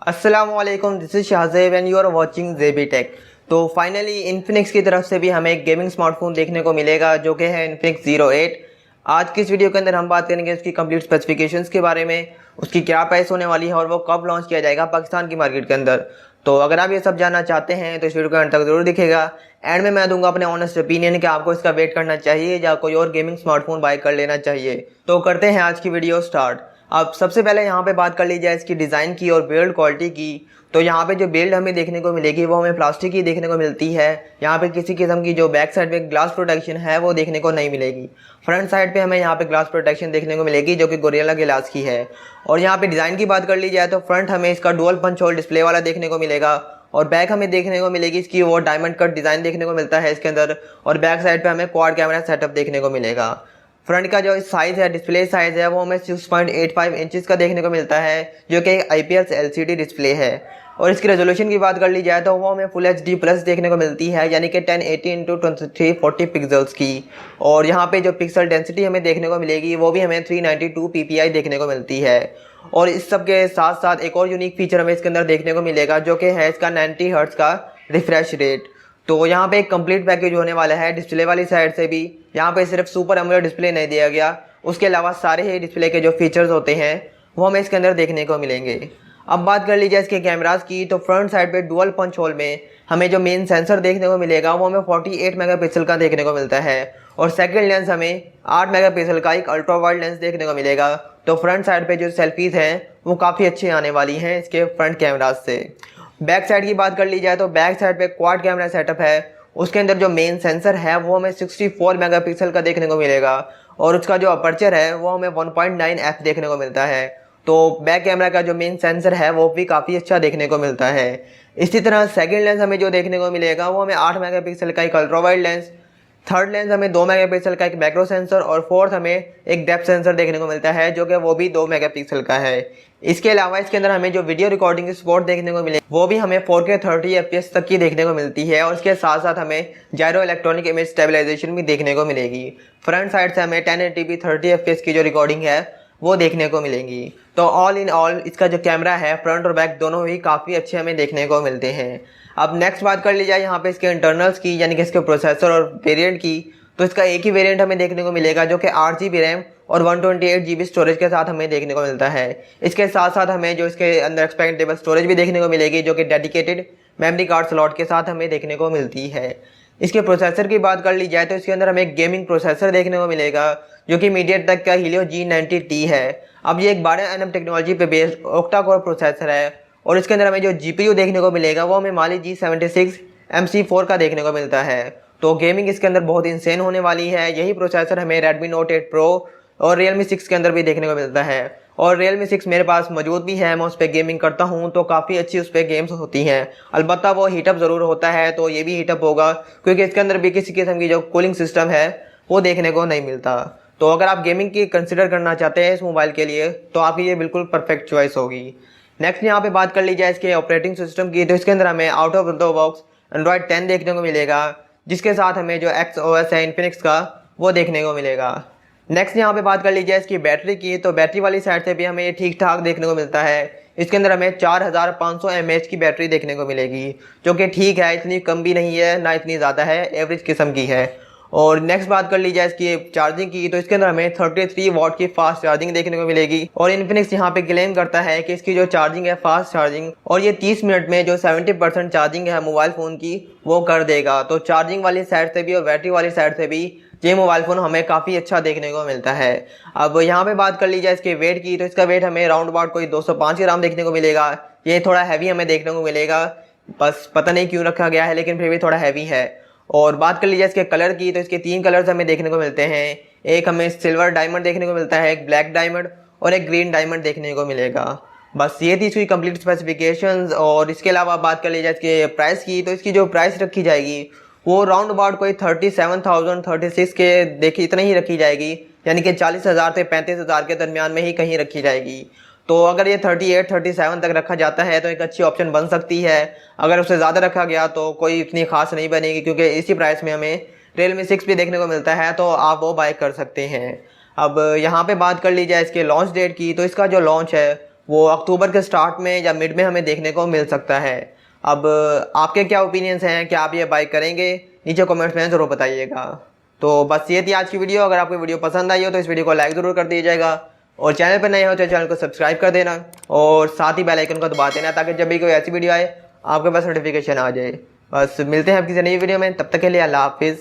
अस्सलामुअलैकुम, this is Shahzeb and you are watching JB tech. तो finally Infinix की तरफ से भी हमें एक गेमिंग स्मार्टफोन देखने को मिलेगा जो कि है इन्फिनिक्स 08। आज की इस वीडियो के अंदर हम बात करेंगे उसकी कंप्लीट स्पेसिफिकेशंस के बारे में, उसकी क्या प्राइस होने वाली है और वो कब लॉन्च किया जाएगा पाकिस्तान की मार्केट के अंदर। तो अगर आप ये सब जानना चाहते हैं तो इस वीडियो को एंड तक जरूर दिखेगा। एंड में मैं दूंगा अपने ऑनेस्ट ओपिनियन कि आपको इसका वेट करना चाहिए या कोई और गेमिंग स्मार्टफोन बाय कर लेना चाहिए। तो करते हैं आज की वीडियो स्टार्ट। अब सबसे पहले यहाँ पे बात कर ली जाए इसकी डिज़ाइन की और बिल्ड क्वालिटी की। तो यहाँ पे जो बिल्ड हमें देखने को मिलेगी वो हमें प्लास्टिक की देखने को मिलती है। यहाँ पे किसी किस्म की जो बैक साइड पे ग्लास प्रोटेक्शन है वो देखने को नहीं मिलेगी। फ्रंट साइड पे हमें यहाँ पे ग्लास प्रोटेक्शन देखने को मिलेगी जो कि गोरिल्ला ग्लास की है। और यहाँ पे डिज़ाइन की बात कर ली जाए तो फ्रंट हमें इसका डुअल पंच होल डिस्प्ले वाला देखने को मिलेगा और बैक हमें देखने को मिलेगी इसकी वो डायमंड कट डिज़ाइन देखने को मिलता है इसके अंदर। और बैक साइड पे हमें क्वाड कैमरा सेटअप देखने को मिलेगा। फ्रंट का जो साइज़ है, डिस्प्ले साइज़ है, वो हमें 6.85 इंचज़ का देखने को मिलता है जो कि IPS LCD डिस्प्ले है। और इसकी रेजोल्यूशन की बात कर ली जाए तो वो हमें फुल HD प्लस देखने को मिलती है, यानी कि 1080x2340 पिक्सल्स की। और यहाँ पे जो पिक्सल डेंसिटी हमें देखने को मिलेगी वो भी हमें 392 ppi देखने को मिलती है। और इस सब के साथ साथ एक और यूनिक फीचर हमें इसके अंदर देखने को मिलेगा जो कि है इसका 90 हर्ट्ज़ का रिफ्रेश रेट। तो यहाँ पे एक कंप्लीट पैकेज होने वाला है डिस्प्ले वाली साइड से भी। यहाँ पे सिर्फ सुपर एमोलेड डिस्प्ले नहीं दिया गया, उसके अलावा सारे ही डिस्प्ले के जो फीचर्स होते हैं वो हमें इसके अंदर देखने को मिलेंगे। अब बात कर लीजिए इसके कैमरास की। तो फ्रंट साइड पे डुअल पंच होल में हमें जो मेन सेंसर देखने को मिलेगा वो हमें 48 मेगापिक्सल का देखने को मिलता है। और सेकंड लेंस हमें 8 मेगापिक्सल का एक अल्ट्रा वाइड लेंस देखने को मिलेगा। तो फ्रंट साइड पे जो सेल्फीज़ हैं वो काफ़ी अच्छी आने वाली हैं इसके फ्रंट कैमराज से। बैक साइड की बात कर ली जाए तो बैक साइड पे क्वाड कैमरा सेटअप है, उसके अंदर जो मेन सेंसर है वो हमें 64 मेगापिक्सल का देखने को मिलेगा। और उसका जो अपर्चर है वो हमें 1.9f देखने को मिलता है। तो बैक कैमरा का जो मेन सेंसर है वो भी काफ़ी अच्छा देखने को मिलता है। इसी तरह सेकंड लेंस हमें जो देखने को मिलेगा वो हमें 8 मेगापिक्सल का एक ultra wide lens, third lens हमें 2 मेगापिक्सल का एक मैक्रो सेंसर और फोर्थ हमें एक डेप्थ सेंसर देखने को मिलता है जो कि वो भी 2 मेगापिक्सल का है। इसके अलावा इसके अंदर हमें जो वीडियो रिकॉर्डिंग की सपोर्ट देखने को मिले वो भी हमें 4K 30 FPS तक की देखने को मिलती है। और इसके साथ साथ हमें जायरो इलेक्ट्रॉनिक इमेज स्टेबलाइजेशन भी देखने को मिलेगी। फ्रंट साइड से हमें 1080p 30 FPS की जो रिकॉर्डिंग है वो देखने को मिलेंगी। तो ऑल इन ऑल इसका जो कैमरा है फ्रंट और बैक दोनों ही काफ़ी अच्छे हमें देखने को मिलते हैं। अब नेक्स्ट बात कर ली जाए यहाँ पे इसके इंटरनल्स की, यानी कि इसके प्रोसेसर और वेरिएंट की। तो इसका एक ही वेरिएंट हमें देखने को मिलेगा जो कि 8GB रैम और 128GB स्टोरेज के साथ हमें देखने को मिलता है। इसके साथ साथ हमें जो इसके अंदर एक्सपेंडेबल स्टोरेज भी देखने को मिलेगी जो कि डेडिकेटेड मेमोरी कार्ड स्लॉट के साथ हमें देखने को मिलती है। इसके प्रोसेसर की बात कर ली जाए तो इसके अंदर हमें एक गेमिंग प्रोसेसर देखने को मिलेगा जो कि मीडियाटेक का Helio G90T है। अब ये एक 12nm टेक्नोलॉजी पे बेस्ड ऑक्टा कोर प्रोसेसर है। और इसके अंदर हमें जो GPU देखने को मिलेगा वो हमें Mali G76 MC4 का देखने को मिलता है। तो गेमिंग इसके अंदर बहुत इंसेन होने वाली है। यही प्रोसेसर हमें Redmi Note 8 Pro और Realme 6 के अंदर भी देखने को मिलता है। और Realme 6 मेरे पास मौजूद भी है, मैं उस पर गेमिंग करता हूं तो काफ़ी अच्छी उस पर गेम्स होती हैं। अलबत्ता वो हीटअप ज़रूर होता है, तो ये भी हीटअप होगा क्योंकि इसके अंदर भी किसी किस्म की जो कूलिंग सिस्टम है वो देखने को नहीं मिलता। तो अगर आप गेमिंग की कंसिडर करना चाहते हैं इस मोबाइल के लिए तो आपकी ये बिल्कुल परफेक्ट चॉइस होगी। नेक्स्ट यहाँ पे बात कर ली जाए इसके ऑपरेटिंग सिस्टम की। तो इसके अंदर हमें out of the box Android 10 देखने को मिलेगा, जिसके साथ हमें जो XOS है Infinix का वो देखने को मिलेगा। नेक्स्ट यहाँ पे बात कर ली जाए इसकी बैटरी की। तो बैटरी वाली साइड से भी हमें ये ठीक ठाक देखने को मिलता है। इसके अंदर हमें 4500 mAh की बैटरी देखने को मिलेगी जो कि ठीक है, इतनी कम भी नहीं है ना इतनी ज़्यादा है, एवरेज किस्म की है। और नेक्स्ट बात कर ली जाए इसकी चार्जिंग की। तो इसके अंदर हमें 33 वाट की फास्ट चार्जिंग देखने को मिलेगी। और इन्फिनिक्स यहाँ पे क्लेम करता है कि इसकी जो चार्जिंग है फास्ट चार्जिंग और ये 30 मिनट में जो 70% चार्जिंग है मोबाइल फ़ोन की वो कर देगा। तो चार्जिंग वाली साइड से भी और बैटरी वाली साइड से भी ये मोबाइल फ़ोन हमें काफ़ी अच्छा देखने को मिलता है। अब यहाँ पे बात कर ली जाए इसके वेट की। तो इसका वेट हमें राउंड अबाउट कोई 205 ग्राम देखने को मिलेगा। ये थोड़ा हैवी हमें देखने को मिलेगा, बस पता नहीं क्यों रखा गया है, लेकिन फिर भी थोड़ा हैवी है। और बात कर लीजिए इसके कलर की। तो इसके 3 कलर्स हमें देखने को मिलते हैं। एक हमें सिल्वर डायमंड देखने को मिलता है, एक ब्लैक डायमंड और एक ग्रीन डायमंड देखने को मिलेगा। बस ये थी इसकी कंप्लीट स्पेसिफिकेशंस। और इसके अलावा बात कर लीजिए इसके प्राइस की। तो इसकी जो प्राइस रखी जाएगी वो राउंड अबाउट कोई 37,036 के देखिए इतना ही रखी जाएगी, यानी कि 40,000 से 35,000 के दरमियान में ही कहीं रखी जाएगी। तो अगर ये 38-37 तक रखा जाता है तो एक अच्छी ऑप्शन बन सकती है। अगर उससे ज़्यादा रखा गया तो कोई इतनी खास नहीं बनेगी, क्योंकि इसी प्राइस में हमें Realme 6 भी देखने को मिलता है, तो आप वो बाय कर सकते हैं। अब यहाँ पे बात कर ली जाए इसके लॉन्च डेट की। तो इसका जो लॉन्च है वो अक्टूबर के स्टार्ट में या मिड में हमें देखने को मिल सकता है। अब आपके क्या ओपिनियंस हैं, क्या आप ये बाय करेंगे? नीचे कमेंट्स में ज़रूर बताइएगा। तो बस ये थी आज की वीडियो। अगर आपको वीडियो पसंद आई हो तो इस वीडियो को लाइक ज़रूर कर दीजिएगा, और चैनल पर नए हो तो चैनल को सब्सक्राइब कर देना, और साथ ही बेल आइकन को दबा देना ताकि जब भी कोई ऐसी वीडियो आए आपके पास नोटिफिकेशन आ जाए। बस मिलते हैं आप किसी नई वीडियो में, तब तक के लिए अल्लाह हाफिज़।